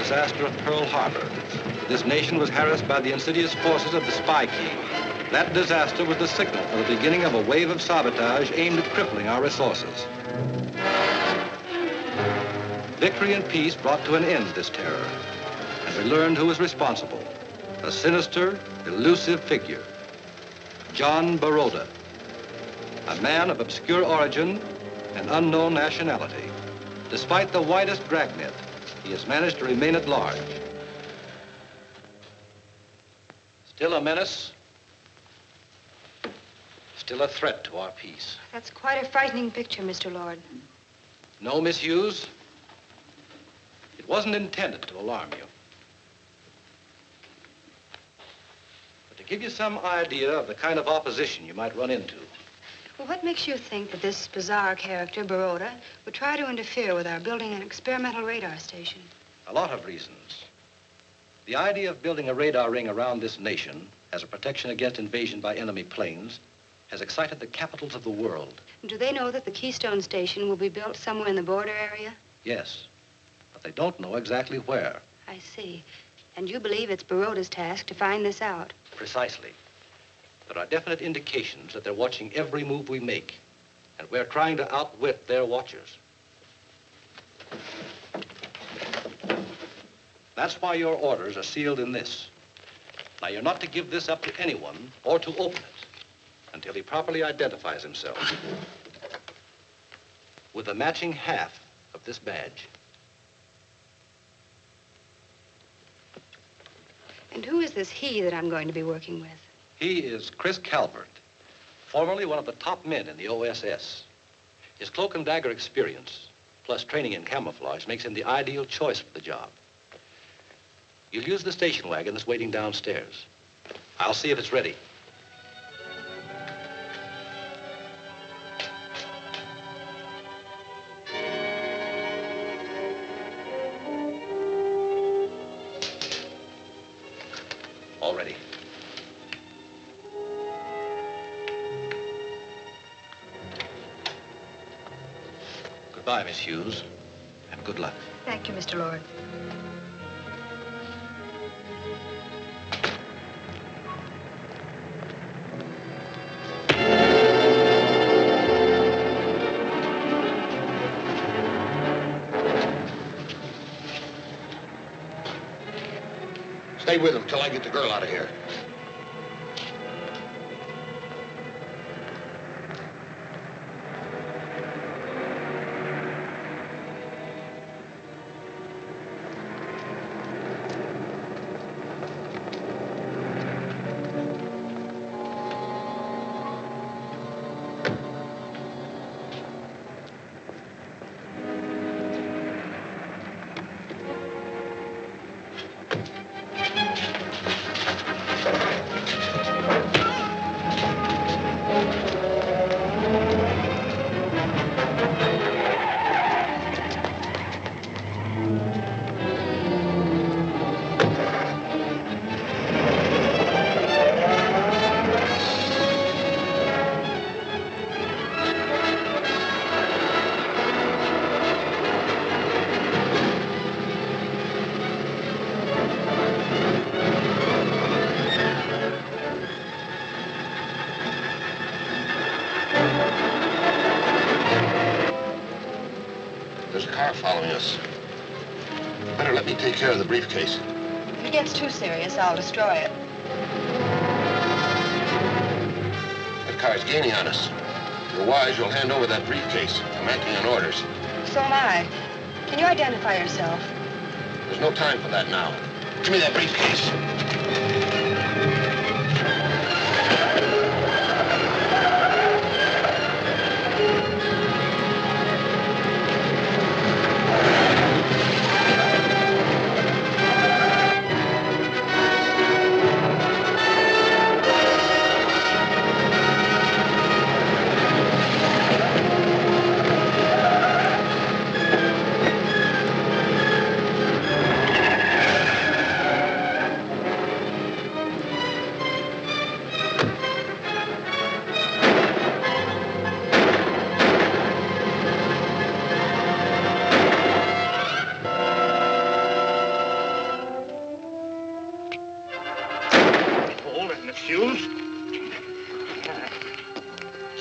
disaster of Pearl Harbor. This nation was harassed by the insidious forces of the Spy King. That disaster was the signal for the beginning of a wave of sabotage aimed at crippling our resources. Victory and peace brought to an end this terror, and we learned who was responsible. A sinister, elusive figure, John Baroda, a man of obscure origin and unknown nationality. Despite the widest dragnet, he has managed to remain at large. Still a menace, still a threat to our peace. That's quite a frightening picture, Mr. Lord. No, Miss Hughes. It wasn't intended to alarm you. But to give you some idea of the kind of opposition you might run into. Well, what makes you think that this bizarre character, Baroda, would try to interfere with our building an experimental radar station? A lot of reasons. The idea of building a radar ring around this nation as a protection against invasion by enemy planes has excited the capitals of the world. And do they know that the Keystone Station will be built somewhere in the border area? Yes, but they don't know exactly where. I see. And you believe it's Baroda's task to find this out? Precisely. There are definite indications that they're watching every move we make, and we're trying to outwit their watchers. That's why your orders are sealed in this. Now, you're not to give this up to anyone or to open it until he properly identifies himself with the matching half of this badge. And who is this he that I'm going to be working with? He is Chris Calvert, formerly one of the top men in the OSS. His cloak and dagger experience, plus training in camouflage, makes him the ideal choice for the job. You'll use the station wagon that's waiting downstairs. I'll see if it's ready. All ready. Goodbye, Miss Hughes, and good luck. Thank you, Mr. Lord. Stay with him till I get the girl out of here. Better let me take care of the briefcase. If it gets too serious, I'll destroy it. That car's gaining on us. If you're wise, you'll hand over that briefcase. I'm acting on orders. So am I. Can you identify yourself? There's no time for that now. Give me that briefcase.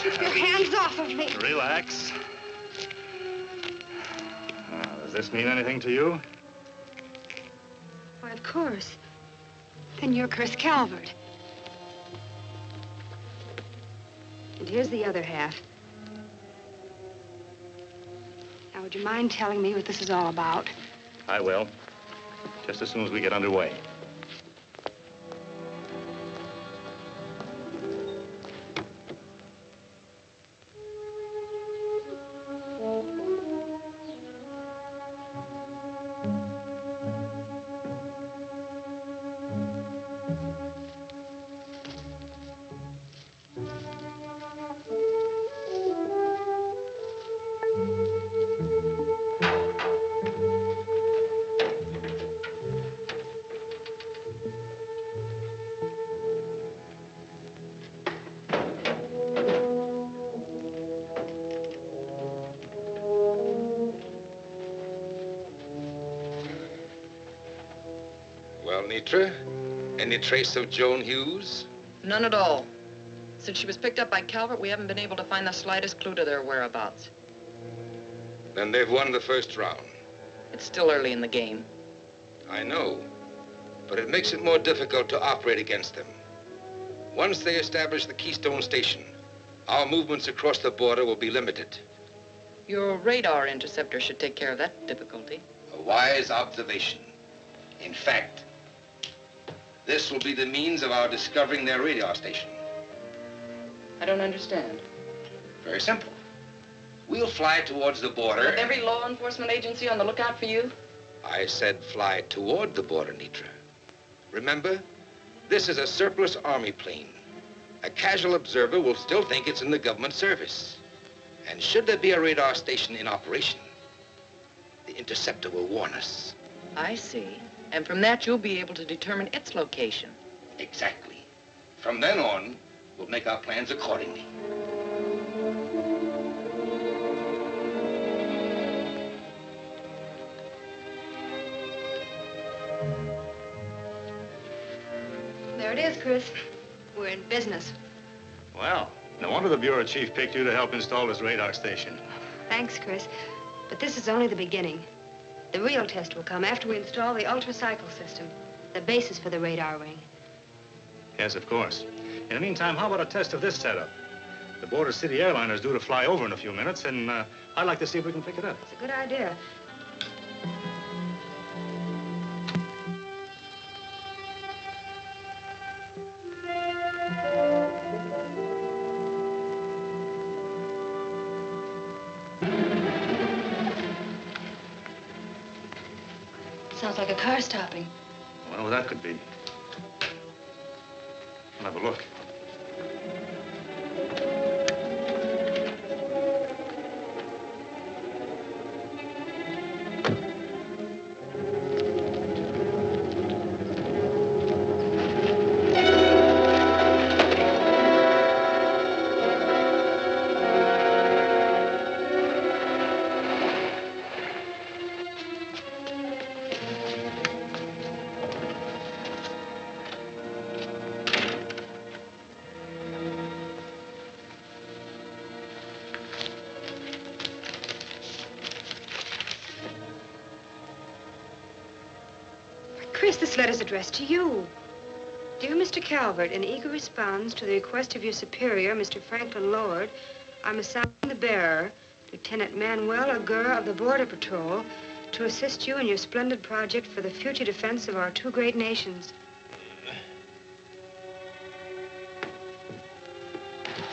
Keep your hands off of me. Relax. Does this mean anything to you? Why, of course. Then you're Kirk Alyn. And here's the other half. Now, would you mind telling me what this is all about? I will. Just as soon as we get underway. Nitra, any trace of Joan Hughes? None at all. Since she was picked up by Calvert, we haven't been able to find the slightest clue to their whereabouts. Then they've won the first round. It's still early in the game. I know, but it makes it more difficult to operate against them. Once they establish the Keystone Station, our movements across the border will be limited. Your radar interceptor should take care of that difficulty. A wise observation. In fact, this will be the means of our discovering their radar station. I don't understand. Very simple. We'll fly towards the border. With every law enforcement agency on the lookout for you? I said fly toward the border, Nitra. Remember, this is a surplus army plane. A casual observer will still think it's in the government service. And should there be a radar station in operation, the interceptor will warn us. I see. And from that, you'll be able to determine its location. Exactly. From then on, we'll make our plans accordingly. There it is, Chris. We're in business. Well, no wonder the bureau chief picked you to help install this radar station. Thanks, Chris. But this is only the beginning. The real test will come after we install the ultracycle system, the basis for the radar ring. Yes, of course. In the meantime, how about a test of this setup? The Border City airliner's due to fly over in a few minutes, and I'd like to see if we can pick it up. It's a good idea. Sounds like a car stopping. Well, that could be. I'll have a look. Chris, this letter's addressed to you. Dear Mr. Calvert, in eager response to the request of your superior, Mr. Franklin Lord, I'm assigning the bearer, Lieutenant Manuel Aguirre of the Border Patrol, to assist you in your splendid project for the future defense of our two great nations.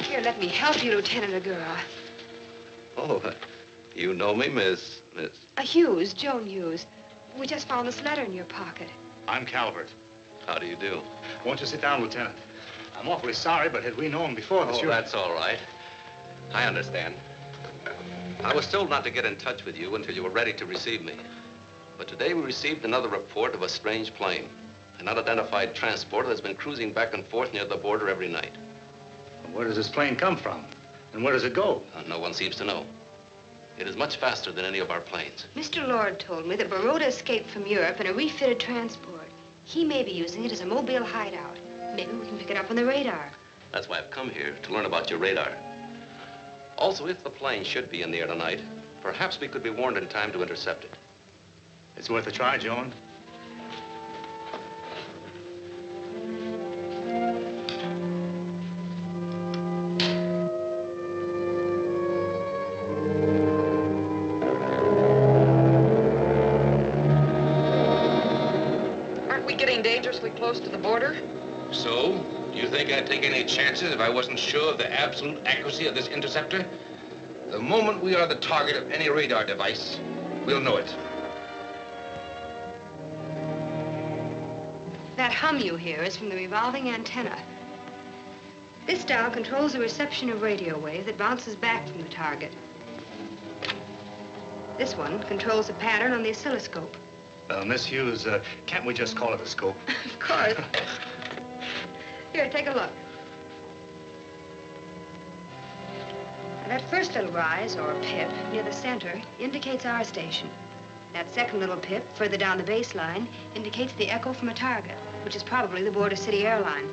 Here, let me help you, Lieutenant Aguirre. Oh, you know me, Miss... Hughes, Joan Hughes. We just found this letter in your pocket. I'm Calvert. How do you do? Won't you sit down, Lieutenant? I'm awfully sorry, but had we known before this... Oh, that's all right. I understand. I was told not to get in touch with you until you were ready to receive me. But today we received another report of a strange plane, an unidentified transporter that's been cruising back and forth near the border every night. Where does this plane come from? And where does it go? No one seems to know. It is much faster than any of our planes. Mr. Lord told me that Baroda escaped from Europe in a refitted transport. He may be using it as a mobile hideout. Maybe we can pick it up on the radar. That's why I've come here, to learn about your radar. Also, if the plane should be in the air tonight, perhaps we could be warned in time to intercept it. It's worth a try, Joan. Aren't we getting dangerously close to the border? So, do you think I'd take any chances if I wasn't sure of the absolute accuracy of this interceptor? The moment we are the target of any radar device, we'll know it. That hum you hear is from the revolving antenna. This dial controls the reception of radio wave that bounces back from the target. This one controls the pattern on the oscilloscope. Miss Hughes, can't we just call it a scope? Of course. Here, take a look. Now, that first little rise, or pip, near the center, indicates our station. That second little pip, further down the baseline, indicates the echo from a target, which is probably the Border City airline.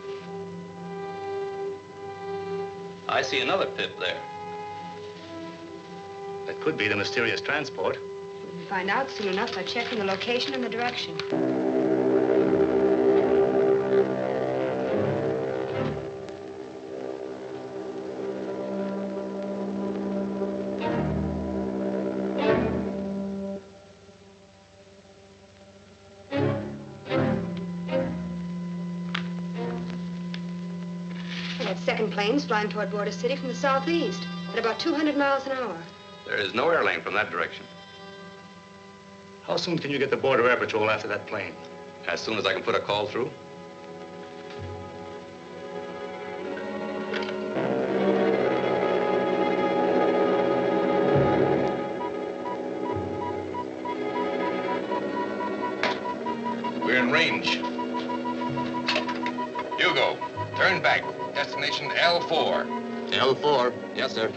I see another pip there. That could be the mysterious transport. We'll find out soon enough by checking the location and the direction. Second plane's flying toward Border City from the southeast at about 200 miles an hour. There is no airlane from that direction. How soon can you get the Border Air Patrol after that plane? As soon as I can put a call through. We're in range. Hugo, turn back. Destination L4. L4. Yes, sir.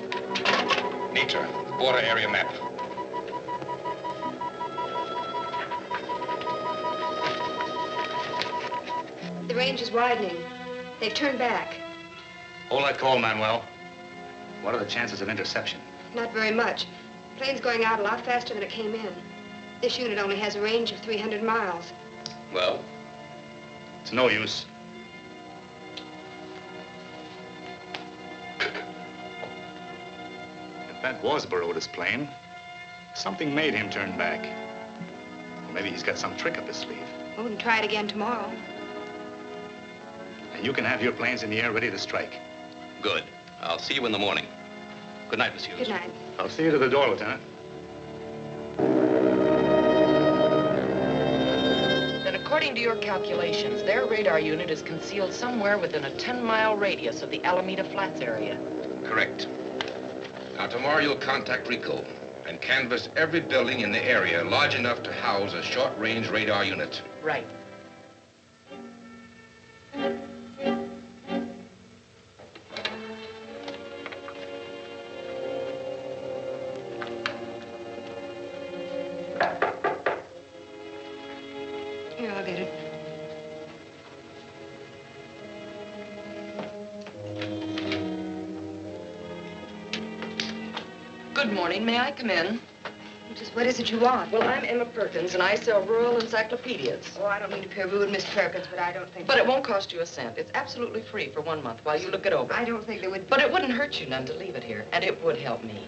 Nitra, border area map. The range is widening. They've turned back. Hold that call, Manuel. What are the chances of interception? Not very much. The plane's going out a lot faster than it came in. This unit only has a range of 300 miles. Well? It's no use. If that was Baroda's plane, something made him turn back. Or maybe he's got some trick up his sleeve. Oh, we can try it again tomorrow. And you can have your planes in the air ready to strike. Good. I'll see you in the morning. Good night, Miss Hughes. Good night. I'll see you to the door, Lieutenant. Then according to your calculations, their radar unit is concealed somewhere within a 10-mile radius of the Alameda Flats area. Correct. Now, tomorrow you'll contact Rico and canvass every building in the area large enough to house a short-range radar unit. Right. Here, I'll get it. Good morning. May I come in? Just what is it you want? Well, I'm Emma Perkins, and I sell rural encyclopedias. Oh, I don't mean to appear rude, Miss Perkins, but I don't think... But it won't cost you a cent. It's absolutely free for 1 month while you look it over. I don't think they would... But it wouldn't hurt you none to leave it here, and it would help me.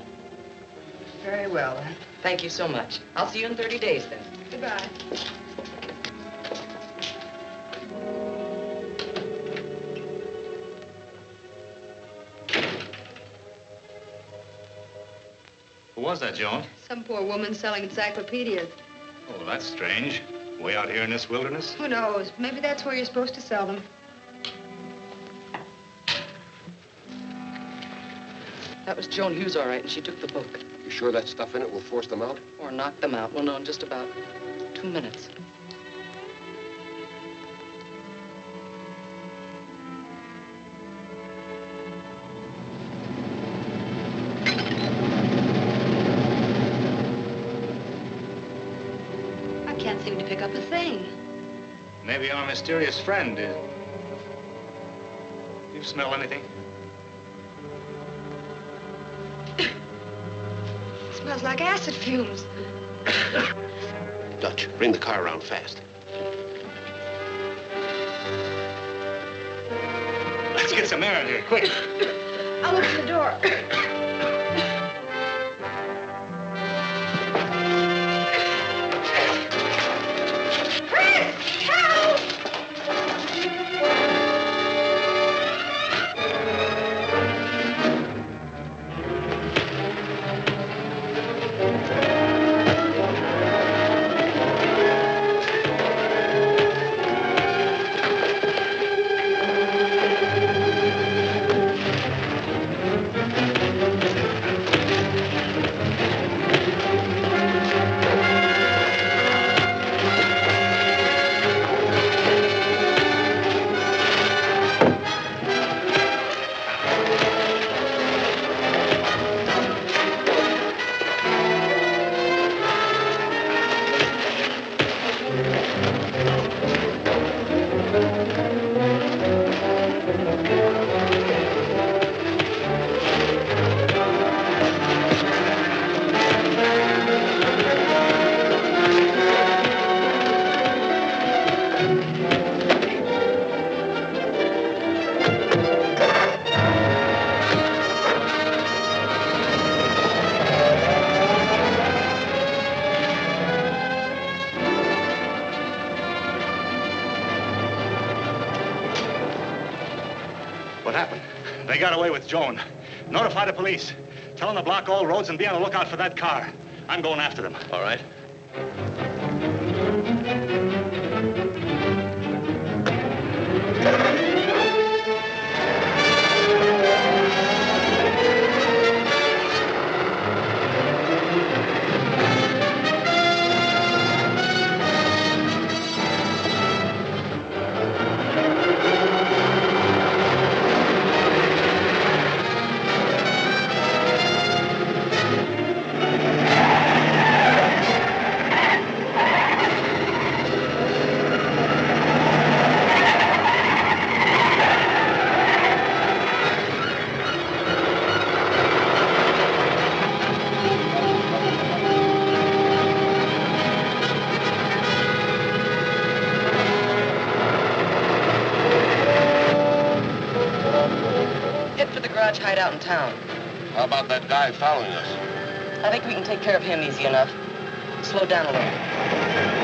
Very well, then. Thank you so much. I'll see you in 30 days, then. Goodbye. Who was that, Joan? Some poor woman selling encyclopedias. Oh, that's strange. Way out here in this wilderness? Who knows? Maybe that's where you're supposed to sell them. That was Joan Hughes, all right, and she took the book. You sure that stuff in it will force them out? Or knock them out. We'll know in just about 2 minutes. I can't seem to pick up a thing. Maybe our mysterious friend is... You smell anything? Smells like acid fumes. Dutch, bring the car around fast. Let's get some air in here, quick. I'll open the door. Chris! Help! What happened? They got away with Joan. Notify the police. Tell them to block all roads and be on the lookout for that car. I'm going after them. All right. Hideout in town. How about that guy following us? I think we can take care of him easy enough. Slow down a little.